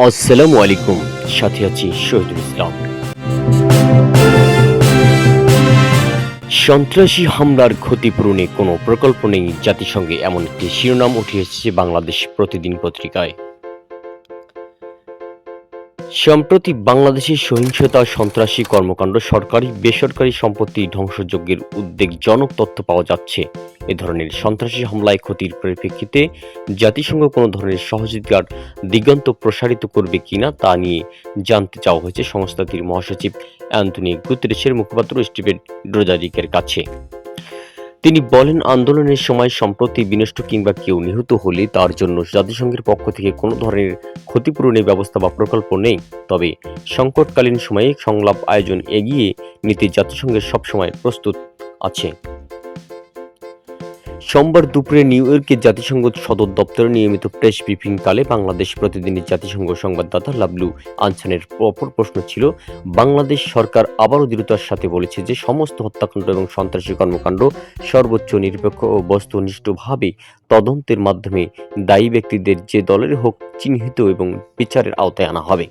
আসসালামু আলাইকুম। সাথে আছি শহীদুল ইসলাম। সন্ত্রাসী হামলার ক্ষতিপূরণে কোনো প্রকল্প নেই জাতিসংঘে, এমন একটি শিরোনাম উঠে এসেছে বাংলাদেশ প্রতিদিন পত্রিকায়। সম্প্রতি বাংলাদেশের সহিংসতা, সন্ত্রাসী কর্মকাণ্ড, সরকারি বেসরকারি সম্পত্তি ধ্বংসযজ্ঞের উদ্বেগজনক তথ্য পাওয়া যাচ্ছে। এ ধরনের সন্ত্রাসী হামলায় ক্ষতির পরিপ্রেক্ষিতে জাতিসংঘ কোনো ধরনের সহযোগিতার দিগন্ত প্রসারিত করবে কিনা তা নিয়ে জানতে চাওয়া হয়েছে সংস্থাটির মহাসচিব অ্যান্টনিও গুতেরেসের মুখপাত্র স্টিভেন ডুজারিকের কাছে। তিনি বলেন, আন্দোলনের সময় সম্পত্তি বিনষ্ট কিংবা কেউ নিহত হলে তার জন্য জাতিসংঘের পক্ষ থেকে কোনো ধরনের ক্ষতিপূরণের ব্যবস্থা বা প্রকল্প নেই। তবে সংকটকালীন সময়ে সংলাপ আয়োজন এগিয়ে নিতে জাতিসংঘ সবসময় প্রস্তুত আছে। সোমবার দুপুরে নিউ ইয়র্কে জাতিসংঘ সদর দপ্তরে নিয়মিত প্রেস ব্রিফিংকালে বাংলাদেশ প্রতিদিনের জাতিসংঘ সংবাদদাতা লাবলু আনসানের অপর প্রশ্ন ছিল, বাংলাদেশ সরকার আবারও দৃঢ়তার সাথে বলেছে যে সমস্ত হত্যাকাণ্ড এবং সন্ত্রাসী কর্মকাণ্ড সর্বোচ্চ নিরপেক্ষ ও বস্তুনিষ্ঠভাবে তদন্তের মাধ্যমে দায়ী ব্যক্তিদের যে দলের হোক চিহ্নিত এবং বিচারের আওতায় আনা হবে।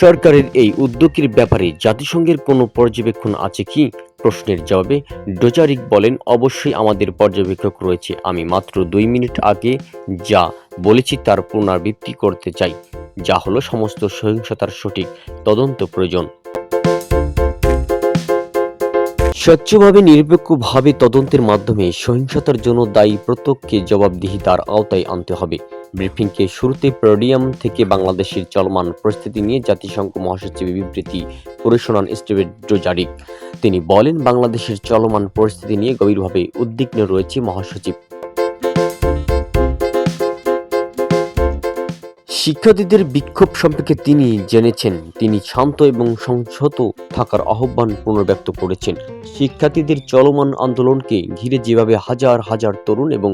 সরকারের এই উদ্যোগের ব্যাপারে জাতিসংঘের কোনো পর্যবেক্ষণ আছে কি? প্রশ্নের জবাবে ডুজারিক বলেন, অবশ্যই আমাদের পর্যবেক্ষক রয়েছে। আমি মাত্র 2 মিনিট আগে যা বলেছি তার পুনরাবৃত্তি করতে চাই, যা হলো সমস্ত সহিংসতার সঠিক তদন্ত প্রয়োজন। স্বচ্ছভাবে নিরপেক্ষভাবে তদন্তের মাধ্যমে সহিংসতার জন্য দায়ী প্রত্যেককে জবাবদিহিতার আওতায় আনতে হবে। ব্রিফিংকে শুরুতে পোডিয়াম থেকে বাংলাদেশের চলমান পরিস্থিতি নিয়ে জাতিসংঘ মহাসচিবের বিবৃতি পড়ে শোনান স্টিভেন ডুজারিক। তিনি বলেন, বাংলাদেশের চলমান পরিস্থিতি নিয়ে গভীরভাবে উদ্বিগ্ন রয়েছে মহাসচিব। শিক্ষার্থীদের বিক্ষোভ সম্পর্কে তিনি জেনেছেন। তিনি শান্ত এবং সংযত থাকার আহ্বান পুনর্ব্যক্ত করেছেন। শিক্ষার্থীদের চলমান আন্দোলনকে ঘিরে যেভাবে হাজার হাজার তরুণ এবং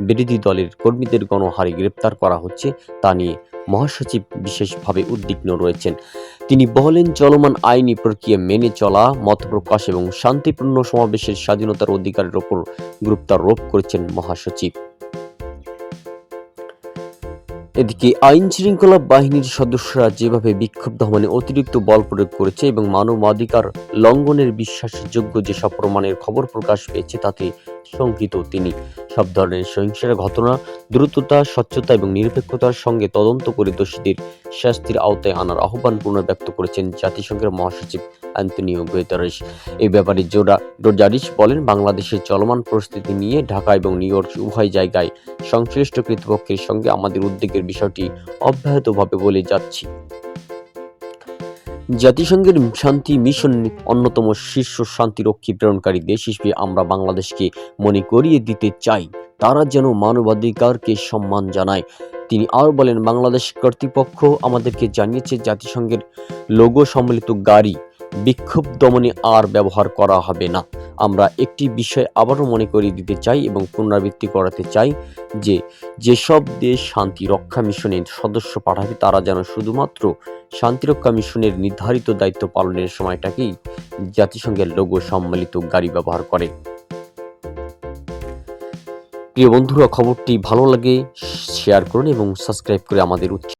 বিরোধী দলের কর্মীদের গণহারে গ্রেপ্তার করা হচ্ছে তা নিয়ে মহাসচিব বিশেষভাবে উদ্বিগ্ন রয়েছেন। তিনি বলেন, চলমান আইনি প্রক্রিয়া মেনে চলা, মত প্রকাশ এবং শান্তিপূর্ণ সমাবেশের স্বাধীনতার অধিকারের ওপর গুরুত্ব আরোপ করেছেন মহাসচিব। এদিকে আইন শৃঙ্খলা বাহিনীর সদস্যরা যেভাবে বিক্ষোভ দমনে অতিরিক্ত বল প্রয়োগ করেছে এবং মানবাধিকার লঙ্ঘনের বিশ্বাসযোগ্য যেসব প্রমাণের খবর প্রকাশ পেয়েছে তাতে শঙ্কিত তিনি। সব ধরনের সহিংসতার ঘটনা দ্রুততা, স্বচ্ছতা এবং নিরপেক্ষতার সঙ্গে তদন্ত করে দোষীদের শাস্তির আওতায় আনার আহ্বান পুনর্ব্যক্ত করেছেন জাতিসংঘের মহাসচিব অ্যান্টনিও গুতেরেস। এই ব্যাপারে ডুজারিক বলেন, বাংলাদেশের চলমান পরিস্থিতি নিয়ে ঢাকা এবং নিউ ইয়র্ক উভয় জায়গায় সংশ্লিষ্ট কর্তৃপক্ষের সঙ্গে আমাদের উদ্বেগের বিষয়টি অব্যাহতভাবে বলে যাচ্ছি। জাতিসংঘের শান্তি মিশন অন্যতম শীর্ষ শান্তিরক্ষী প্রেরণকারী দেশ হিসেবে আমরা বাংলাদেশকে মনে করিয়ে দিতে চাই তারা যেন মানবাধিকারকে সম্মান জানায়। তিনি আরও বলেন, বাংলাদেশ কর্তৃপক্ষ আমাদেরকে জানিয়েছে জাতিসংঘের লোগো সম্মিলিত গাড়ি বিক্ষোভ দমনে আর ব্যবহার করা হবে না। আমরা একটি বিষয় আবারও মনে করিয়ে দিতে চাই এবং পুনরাবৃত্তি করাতে চাই যে যেসব দেশ শান্তি রক্ষা মিশনের সদস্য পাঠাবে তারা যেন শুধুমাত্র শান্তিরক্ষা মিশনের নির্ধারিত দায়িত্ব পালনের সময়টাকেই জাতিসংঘের লোগো সম্মিলিত গাড়ি ব্যবহার করে। প্রিয় বন্ধুরা, খবরটি ভালো লাগে শেয়ার করুন এবং সাবস্ক্রাইব করে আমাদের